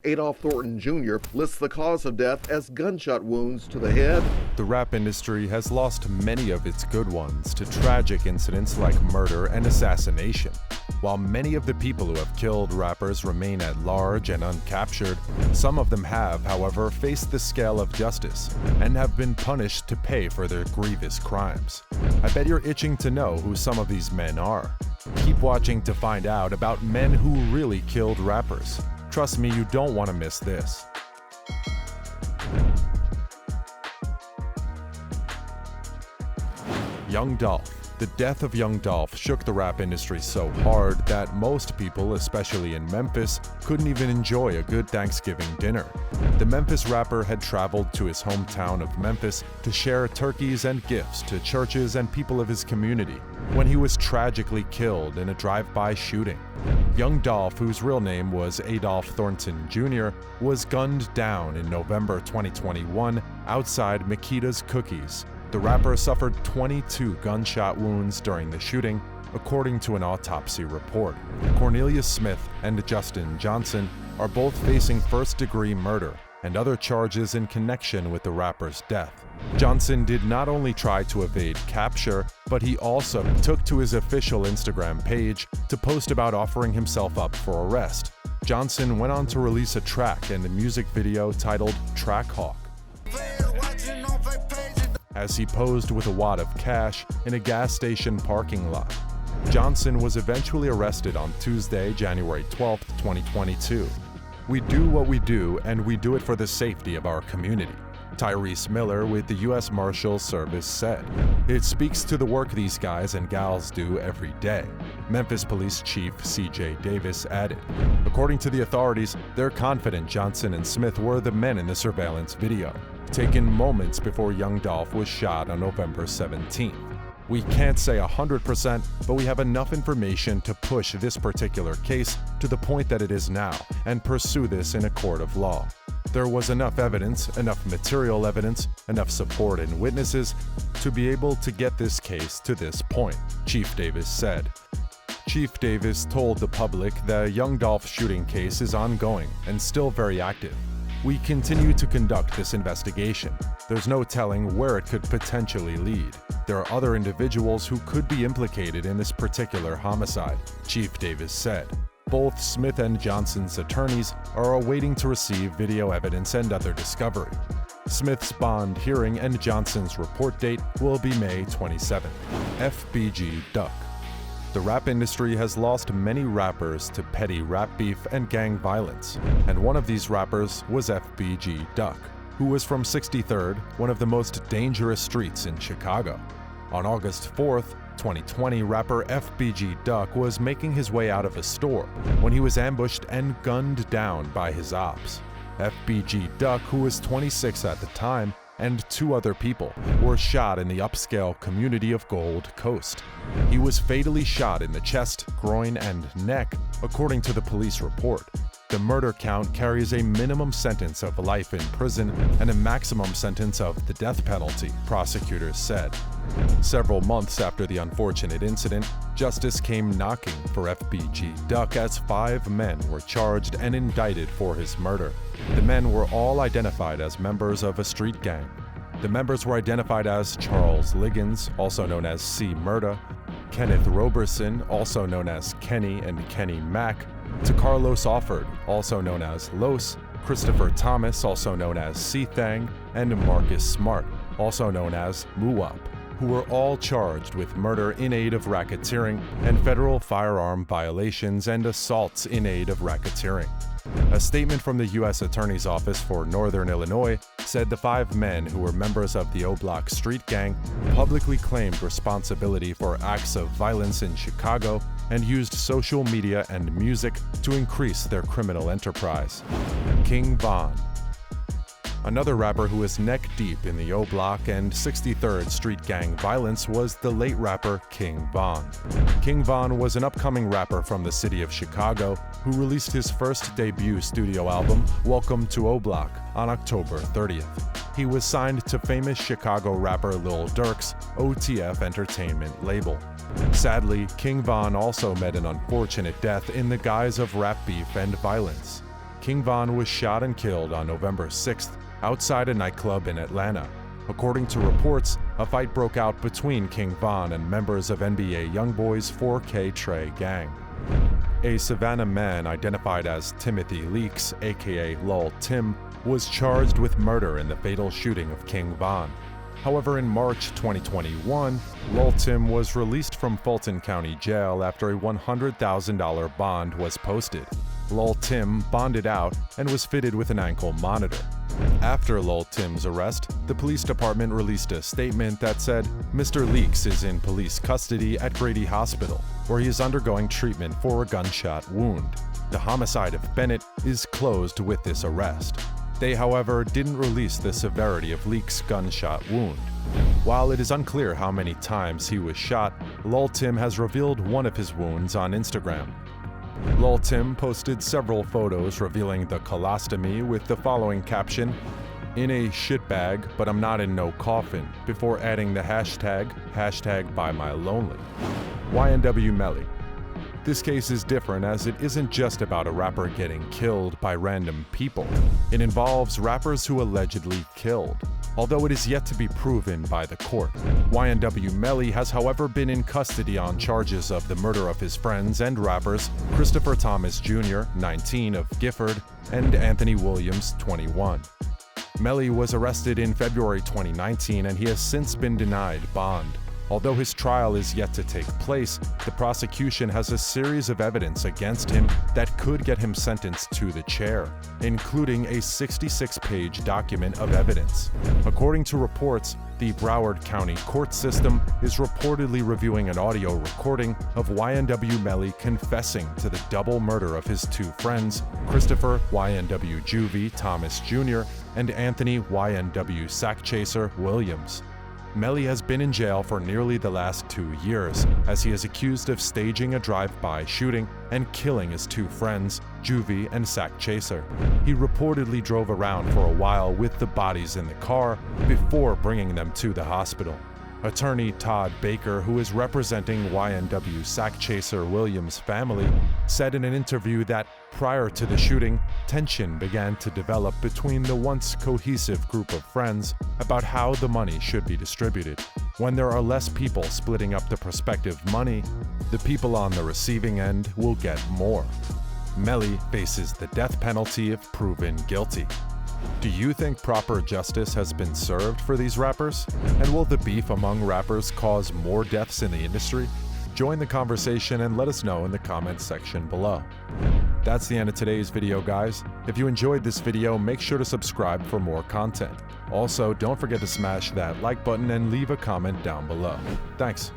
Adolph Thornton Jr. lists the cause of death as gunshot wounds to the head. The rap industry has lost many of its good ones to tragic incidents like murder and assassination. While many of the people who have killed rappers remain at large and uncaptured, some of them have, however, faced the scale of justice and have been punished to pay for their grievous crimes. I bet you're itching to know who some of these men are. Keep watching to find out about men who really killed rappers. Trust me, you don't want to miss this. Young Dolph. The death of Young Dolph shook the rap industry so hard that most people, especially in Memphis, couldn't even enjoy a good Thanksgiving dinner. The Memphis rapper had traveled to his hometown of Memphis to share turkeys and gifts to churches and people of his community when he was tragically killed in a drive-by shooting. Young Dolph, whose real name was Adolph Thornton Jr., was gunned down in November 2021 outside Makita's Cookies. The rapper suffered 22 gunshot wounds during the shooting, according to an autopsy report. Cornelius Smith and Justin Johnson are both facing first-degree murder and other charges in connection with the rapper's death. Johnson did not only try to evade capture, but he also took to his official Instagram page to post about offering himself up for arrest. Johnson went on to release a track and a music video titled Track Hawk, as he posed with a wad of cash in a gas station parking lot. Johnson was eventually arrested on Tuesday, January 12, 2022. "We do what we do, and we do it for the safety of our community," Tyrese Miller with the U.S. Marshals Service said. "It speaks to the work these guys and gals do every day," Memphis Police Chief C.J. Davis added. According to the authorities, they're confident Johnson and Smith were the men in the surveillance video, taken moments before Young Dolph was shot on November 17th. "We can't say 100%, but we have enough information to push this particular case to the point that it is now and pursue this in a court of law. There was enough evidence, enough material evidence, enough support and witnesses to be able to get this case to this point," Chief Davis said. Chief Davis told the public the Young Dolph shooting case is ongoing and still very active. "We continue to conduct this investigation. There's no telling where it could potentially lead. There are other individuals who could be implicated in this particular homicide," Chief Davis said. Both Smith and Johnson's attorneys are awaiting to receive video evidence and other discovery. Smith's bond hearing and Johnson's report date will be May 27th. FBG Duck. The rap industry has lost many rappers to petty rap beef and gang violence, and one of these rappers was FBG Duck, who was from 63rd, one of the most dangerous streets in Chicago. On August 4th, 2020, rapper FBG Duck was making his way out of a store when he was ambushed and gunned down by his ops. FBG Duck, who was 26 at the time, and 2 other people were shot in the upscale community of Gold Coast. He was fatally shot in the chest, groin, and neck, according to the police report. The murder count carries a minimum sentence of life in prison and a maximum sentence of the death penalty, prosecutors said. Several months after the unfortunate incident, justice came knocking for FBG Duck as 5 men were charged and indicted for his murder. The men were all identified as members of a street gang. The members were identified as Charles Liggins, also known as C. Murda, Kenneth Roberson, also known as Kenny and Kenny Mack, to Carlos Offord, also known as Los, Christopher Thomas, also known as C-Thang, and Marcus Smart, also known as Muwap, who were all charged with murder in aid of racketeering and federal firearm violations and assaults in aid of racketeering. A statement from the U.S. Attorney's Office for Northern Illinois said the 5 men who were members of the O-Block Street Gang publicly claimed responsibility for acts of violence in Chicago and used social media and music to increase their criminal enterprise. King Von. Another rapper who was neck-deep in the O-Block and 63rd Street Gang violence was the late rapper King Von. King Von was an upcoming rapper from the city of Chicago who released his first debut studio album, Welcome to O-Block, on October 30th. He was signed to famous Chicago rapper Lil Durk's OTF Entertainment label. Sadly, King Von also met an unfortunate death in the guise of rap beef and violence. King Von was shot and killed on November 6th outside a nightclub in Atlanta. According to reports, a fight broke out between King Von and members of NBA YoungBoy's 4K Trey gang. A Savannah man identified as Timothy Leaks, aka Lol Tim, was charged with murder in the fatal shooting of King Von. However, in March 2021, Lol Tim was released from Fulton County Jail after a $100,000 bond was posted. Lol Tim bonded out and was fitted with an ankle monitor. After Lol Tim's arrest, the police department released a statement that said, "Mr. Leaks is in police custody at Grady Hospital, where he is undergoing treatment for a gunshot wound. The homicide of Bennett is closed with this arrest." They, however, didn't release the severity of Leaks' gunshot wound. While it is unclear how many times he was shot, Lol Tim has revealed one of his wounds on Instagram. Lol Tim posted several photos revealing the colostomy with the following caption, "In a shitbag, but I'm not in no coffin," before adding the hashtag #BuyMyLonely. YNW Melly. This case is different as it isn't just about a rapper getting killed by random people. It involves rappers who allegedly killed, although it is yet to be proven by the court. YNW Melly has, however, been in custody on charges of the murder of his friends and rappers Christopher Thomas Jr., 19, of Gifford, and Anthony Williams, 21. Melly was arrested in February 2019 and he has since been denied bond. Although his trial is yet to take place, the prosecution has a series of evidence against him that could get him sentenced to the chair, including a 66-page document of evidence. According to reports, the Broward County court system is reportedly reviewing an audio recording of YNW Melly confessing to the double murder of his two friends, Christopher YNW Juvie Thomas Jr. and Anthony YNW Sackchaser Williams. Melly has been in jail for nearly the last 2 years, as he is accused of staging a drive-by shooting and killing his two friends, Juvie and Sackchaser. He reportedly drove around for a while with the bodies in the car before bringing them to the hospital. Attorney Todd Baker, who is representing YNW Sackchaser Williams' family, said in an interview that prior to the shooting, tension began to develop between the once cohesive group of friends about how the money should be distributed. When there are less people splitting up the prospective money, the people on the receiving end will get more. Melly faces the death penalty if proven guilty. Do you think proper justice has been served for these rappers? And will the beef among rappers cause more deaths in the industry? Join the conversation and let us know in the comments section below. That's the end of today's video, guys. If you enjoyed this video, make sure to subscribe for more content. Also, don't forget to smash that like button and leave a comment down below. Thanks.